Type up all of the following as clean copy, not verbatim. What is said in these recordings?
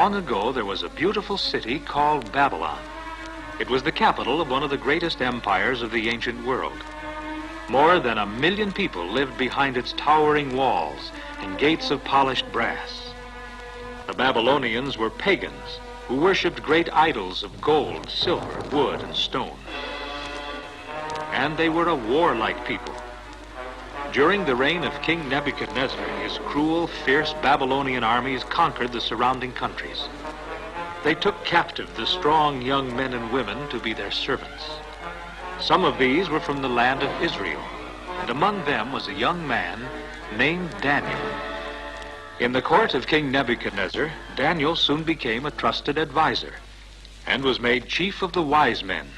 Long ago, there was a beautiful city called Babylon. It was the capital of one of the greatest empires of the ancient world. More than 1 million people lived behind its towering walls and gates of polished brass. The Babylonians were pagans who worshipped great idols of gold, silver, wood, and stone. And they were a warlike people. During the reign of King Nebuchadnezzar, his cruel, fierce Babylonian armies conquered the surrounding countries. They took captive the strong young men and women to be their servants. Some of these were from the land of Israel, and among them was a young man named Daniel. In the court of King Nebuchadnezzar, Daniel soon became a trusted advisor and was made chief of the wise men.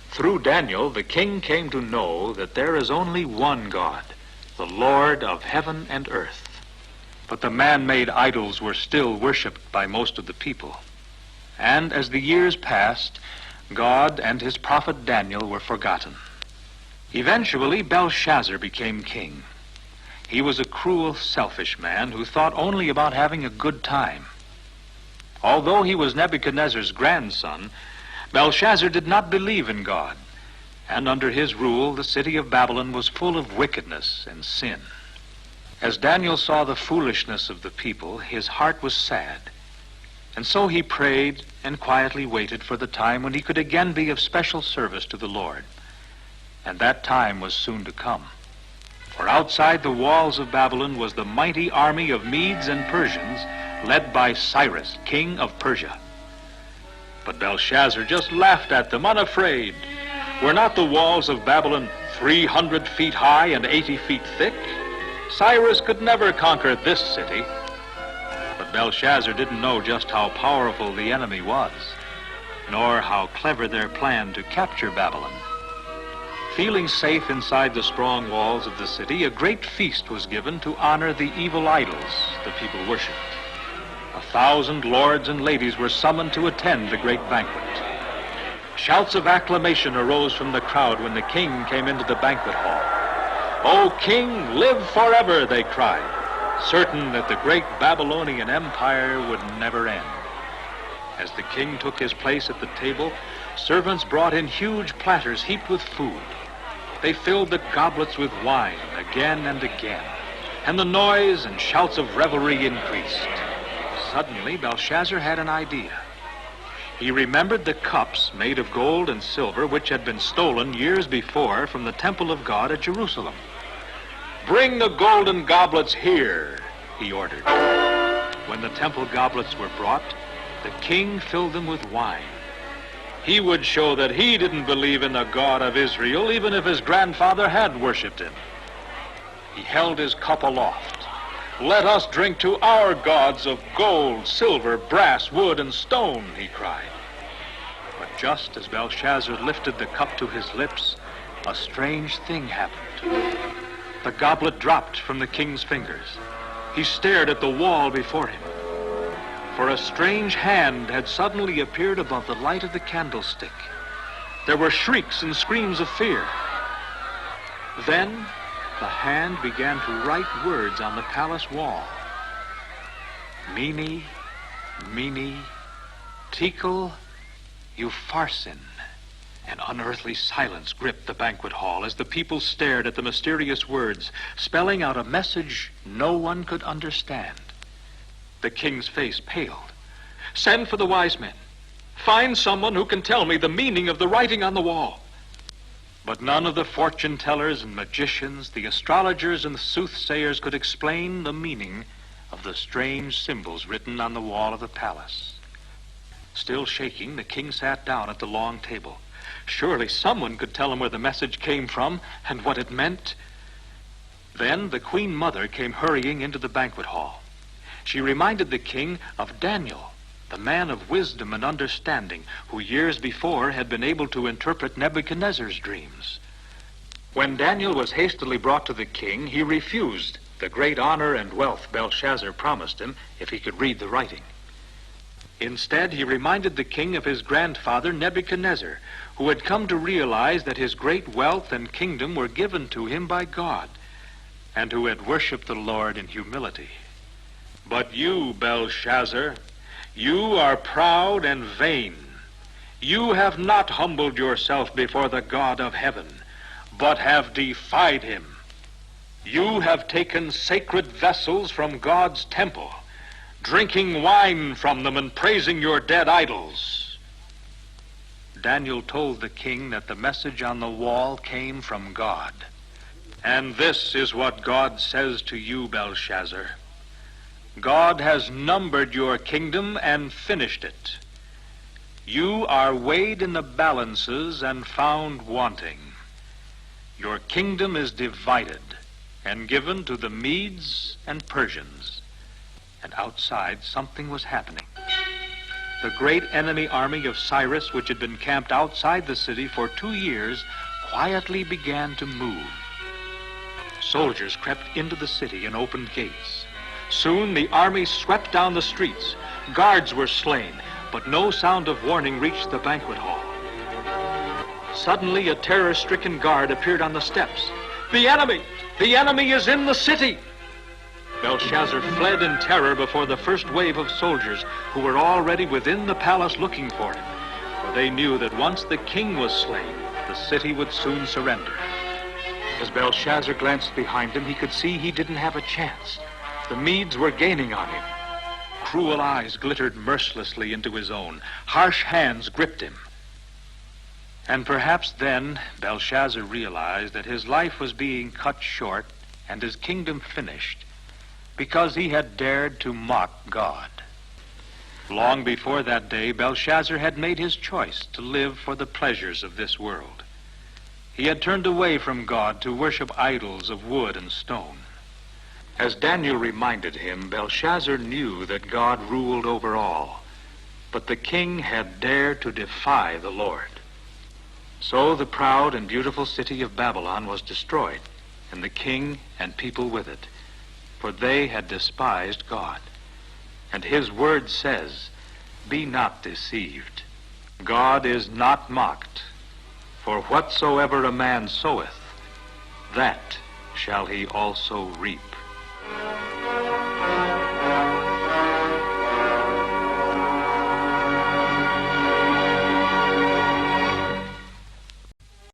Through Daniel, the king came to know that there is only one God, the Lord of heaven and earth. But the man-made idols were still worshipped by most of the people. And as the years passed, God and his prophet Daniel were forgotten. Eventually, Belshazzar became king. He was a cruel, selfish man who thought only about having a good time. Although he was Nebuchadnezzar's grandson, Belshazzar did not believe in God, and under his rule the city of Babylon was full of wickedness and sin. As Daniel saw the foolishness of the people, his heart was sad, and so he prayed and quietly waited for the time when he could again be of special service to the Lord. And that time was soon to come. For outside the walls of Babylon was the mighty army of Medes and Persians, led by Cyrus, king of Persia. But Belshazzar just laughed at them, unafraid. Were not the walls of Babylon 300 feet high and 80 feet thick? Cyrus could never conquer this city. But Belshazzar didn't know just how powerful the enemy was, nor how clever their plan to capture Babylon. Feeling safe inside the strong walls of the city, a great feast was given to honor the evil idols the people worshipped. 1,000 lords and ladies were summoned to attend the great banquet. Shouts of acclamation arose from the crowd when the king came into the banquet hall. "O king, live forever," they cried, certain that the great Babylonian empire would never end. As the king took his place at the table, servants brought in huge platters heaped with food. They filled the goblets with wine again and again, and the noise and shouts of revelry increased. Suddenly, Belshazzar had an idea. He remembered the cups made of gold and silver which had been stolen years before from the temple of God at Jerusalem. "Bring the golden goblets here," he ordered. When the temple goblets were brought, the king filled them with wine. He would show that he didn't believe in the God of Israel, even if his grandfather had worshipped him. He held his cup aloft. "Let us drink to our gods of gold, silver, brass, wood, and stone," he cried. But just as Belshazzar lifted the cup to his lips, a strange thing happened. The goblet dropped from the king's fingers. He stared at the wall before him. For a strange hand had suddenly appeared above the light of the candlestick. There were shrieks and screams of fear. Then the hand began to write words on the palace wall. "Mene, mene, tekel, upharsin." An unearthly silence gripped the banquet hall as the people stared at the mysterious words, spelling out a message no one could understand. The king's face paled. "Send for the wise men. Find someone who can tell me the meaning of the writing on the wall." But none of the fortune tellers and magicians, the astrologers and the soothsayers could explain the meaning of the strange symbols written on the wall of the palace. Still shaking, the king sat down at the long table. Surely someone could tell him where the message came from and what it meant. Then the queen mother came hurrying into the banquet hall. She reminded the king of Daniel, the man of wisdom and understanding, who years before had been able to interpret Nebuchadnezzar's dreams. When Daniel was hastily brought to the king, he refused the great honor and wealth Belshazzar promised him if he could read the writing. Instead, he reminded the king of his grandfather Nebuchadnezzar, who had come to realize that his great wealth and kingdom were given to him by God, and who had worshipped the Lord in humility. "But you, Belshazzar, You are proud and vain. You have not humbled yourself before the God of heaven, but have defied him. You have taken sacred vessels from God's temple, drinking wine from them and praising your dead idols. Daniel told the king that the message on the wall came from God. And this is what God says to you, Belshazzar. God has numbered your kingdom and finished it. You are weighed in the balances and found wanting. Your kingdom is divided and given to the Medes and Persians. And outside, something was happening. The great enemy army of Cyrus, which had been camped outside the city for 2 years, quietly began to move. Soldiers crept into the city and opened gates. Soon the army swept down the streets. Guards were slain, but no sound of warning reached the banquet hall. Suddenly a terror-stricken guard appeared on the steps. The enemy! The enemy is in the city! Belshazzar fled in terror before the first wave of soldiers who were already within the palace looking for him, for they knew that once the king was slain, the city would soon surrender. As Belshazzar glanced behind him, he could see he didn't have a chance. The Medes were gaining on him. Cruel eyes glittered mercilessly into his own. Harsh hands gripped him. And perhaps then Belshazzar realized that his life was being cut short and his kingdom finished because he had dared to mock God. Long before that day, Belshazzar had made his choice to live for the pleasures of this world. He had turned away from God to worship idols of wood and stone. As Daniel reminded him, Belshazzar knew that God ruled over all, but the king had dared to defy the Lord. So the proud and beautiful city of Babylon was destroyed, and the king and people with it, for they had despised God. And his word says, "Be not deceived. God is not mocked. For whatsoever a man soweth, that shall he also reap."